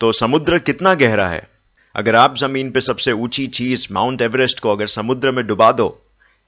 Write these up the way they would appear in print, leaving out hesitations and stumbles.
तो समुद्र कितना गहरा है? अगर आप जमीन पे सबसे ऊंची चीज माउंट एवरेस्ट को अगर समुद्र में डुबा दो,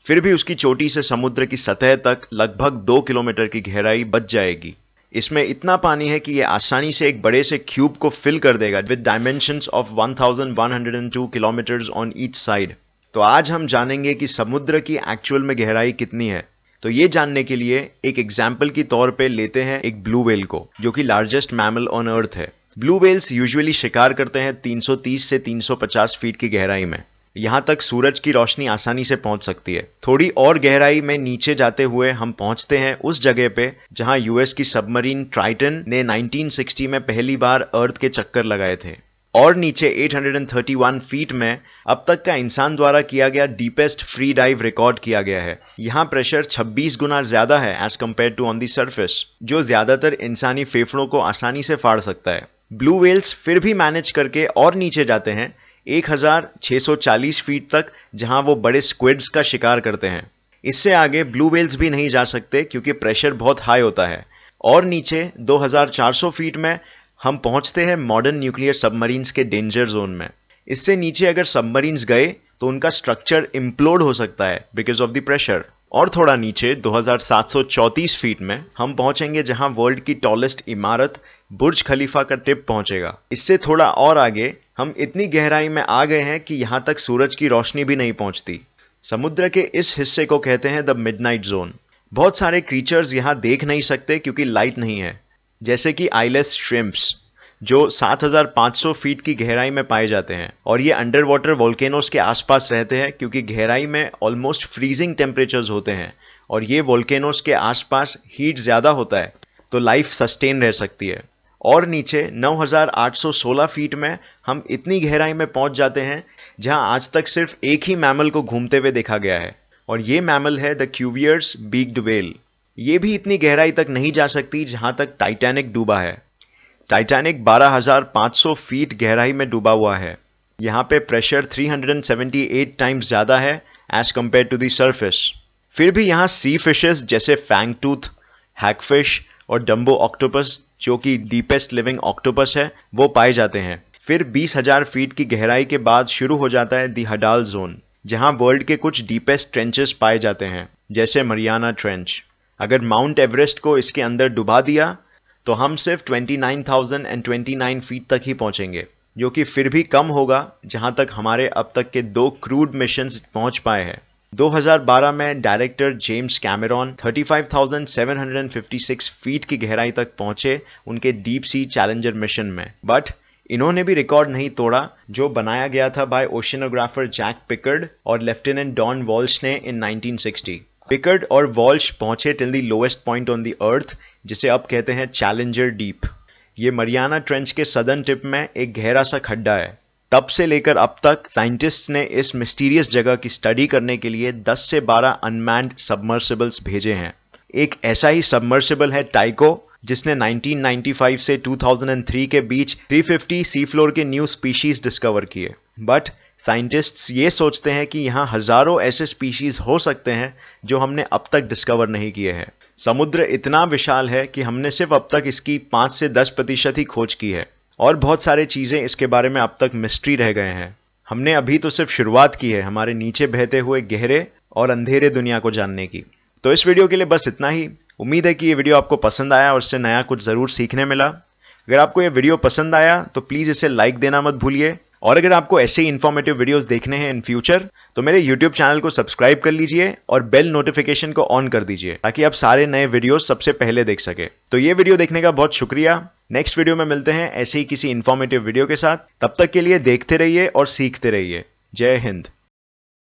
फिर भी उसकी चोटी से समुद्र की सतह तक लगभग 2 किलोमीटर की गहराई बच जाएगी। इसमें इतना पानी है कि यह आसानी से एक बड़े से क्यूब को फिल कर देगा with dimensions of 1102 kilometres on each side. तो आज हम जानेंगे कि समुद्र की एक्चुअल में गहराई कितनी है। तो ये जानने के लिए एक एग्जाम्पल की तौर पे लेते हैं एक ब्लू व्हेल को, जो कि लार्जेस्ट मैमल ऑन अर्थ है। ब्लू व्हेल्स यूजुअली शिकार करते हैं 330 से 350 फीट की गहराई में। यहां तक सूरज की रोशनी आसानी से पहुंच सकती है। थोड़ी और गहराई में नीचे जाते हुए हम पहुंचते हैं उस जगह पे जहां यूएस की सबमरीन ट्राइटन ने 1960 में पहली बार अर्थ के चक्कर लगाए थे। और नीचे 831 फीट में अब तक का इंसान द्वारा किया गया डीपेस्ट फ्री डाइव रिकॉर्ड किया गया है। यहाँ प्रेशर 26 गुना ज्यादा है as compare to on the surface, जो ज्यादातर इंसानी फेफड़ों को आसानी से फाड़ सकता है। ब्लू व्हेल्स फिर भी मैनेज करके और नीचे जाते हैं 1640 फीट तक, जहां वो बड़े स्क्विड्स का शिकार करते हैं। इससे आगे ब्लू व्हेल्स भी नहीं जा सकते क्योंकि प्रेशर बहुत हाई होता है। और नीचे 2400 फीट में हम पहुंचते हैं मॉडर्न न्यूक्लियर सबमरीन्स के डेंजर जोन में। इससे नीचे अगर सबमरीन्स गए तो उनका स्ट्रक्चर इम्प्लोड हो सकता है बिकॉज ऑफ द प्रेशर। और थोड़ा नीचे 2734 फीट में हम पहुंचेंगे जहां वर्ल्ड की टॉलेस्ट इमारत बुर्ज खलीफा का टिप पहुंचेगा। इससे थोड़ा और आगे हम इतनी गहराई में आ गए हैं कि यहां तक सूरज की रोशनी भी नहीं पहुंचती। समुद्र के इस हिस्से को कहते हैं द मिडनाइट जोन। बहुत सारे क्रीचर्स यहां देख नहीं सकते क्योंकि लाइट नहीं है, जैसे कि आइलेस श्रिम्प्स, जो 7500 फीट की गहराई में पाए जाते हैं। और ये अंडर वाटर वोल्केनोस के आसपास रहते हैं क्योंकि गहराई में ऑलमोस्ट फ्रीजिंग टेम्परेचर्स होते हैं और ये वोल्केनोस के आसपास हीट ज़्यादा होता है, तो लाइफ सस्टेन रह सकती है। और नीचे 9816 फीट में हम इतनी गहराई में पहुंच जाते हैं जहां आज तक सिर्फ एक ही मैमल को घूमते हुए देखा गया है, और ये मैमल है द क्यूवियर्स बीक्ड व्हेल। ये भी इतनी गहराई तक नहीं जा सकती जहां तक टाइटैनिक डूबा है। टाइटैनिक 12500 फीट गहराई में डूबा हुआ है। यहाँ पे प्रेशर 378 टाइम्स ज़्यादा है as compare to the surface. फिर भी यहाँ सी फिशेस जैसे फैंगटूथ, हैगफिश और डम्बो ऑक्टोपस, जो कि डीपेस्ट लिविंग ऑक्टोपस है, वो पाए जाते हैं। फिर 20,000 फीट की गहराई के बाद शुरू हो जाता है दी हडाल जोन, जहाँ वर्ल्ड के कुछ डीपेस्ट ट्रेंचेस पाए जाते हैं, जैसे मरियाना ट्रेंच। अगर माउंट एवरेस्ट को इसके अंदर डुबा दिया तो हम सिर्फ 29,029 फीट तक ही पहुंचेंगे, जो कि फिर भी कम होगा जहां तक हमारे अब तक के 2 क्रूड मिशंस पहुंच पाए हैं। 2012 में डायरेक्टर जेम्स कैमेरॉन 35,756 फीट की गहराई तक पहुंचे उनके डीप सी चैलेंजर मिशन में, बट इन्होंने भी रिकॉर्ड नहीं तोड़ा जो बनाया गया था बाय ओशिनोग्राफर जैक पिकर्ड और लेफ्टिनेंट डॉन वॉल्श ने इन 1960। पिकर्ड और वॉल्श पहुंचे till the lowest point on the earth, जिसे अब कहते हैं चैलेंजर डीप। ये मरियाना ट्रेंच के सदर्न टिप में एक गहरा सा खड्डा है। तब से लेकर अब तक साइंटिस्ट्स ने इस मिस्टीरियस जगह की स्टडी करने के लिए 10 से 12 अनमैन्ड सबमर्सिबल्स भेजे हैं। एक ऐसा ही सबमर्सिबल है टाइको, जिसने 1995 से 2003 के बीच 350 सी फ्लोर के न्यू स्पीशीज डिस्कवर किए। बट साइंटिस्ट्स ये सोचते हैं कि यहाँ हजारों ऐसे स्पीशीज हो सकते हैं जो हमने अब तक डिस्कवर नहीं किए हैं। समुद्र इतना विशाल है कि हमने सिर्फ अब तक इसकी 5 से 10% ही खोज की है, और बहुत सारे चीजें इसके बारे में अब तक मिस्ट्री रह गए हैं। हमने अभी तो सिर्फ शुरुआत की है हमारे नीचे बहते हुए गहरे और अंधेरे दुनिया को जानने की। तो इस वीडियो के लिए बस इतना ही। उम्मीद है कि ये वीडियो आपको पसंद आया और इससे नया कुछ जरूर सीखने मिला। अगर आपको ये वीडियो पसंद आया तो प्लीज इसे लाइक देना मत भूलिए, और अगर आपको ऐसे ही इन्फॉर्मेटिव वीडियोस देखने हैं इन फ्यूचर तो मेरे यूट्यूब चैनल को सब्सक्राइब कर लीजिए और बेल नोटिफिकेशन को ऑन कर दीजिए ताकि आप सारे नए वीडियोस सबसे पहले देख सके। तो ये वीडियो देखने का बहुत शुक्रिया। नेक्स्ट वीडियो में मिलते हैं ऐसे ही किसी इन्फॉर्मेटिव वीडियो के साथ। तब तक के लिए देखते रहिए और सीखते रहिए। जय हिंद।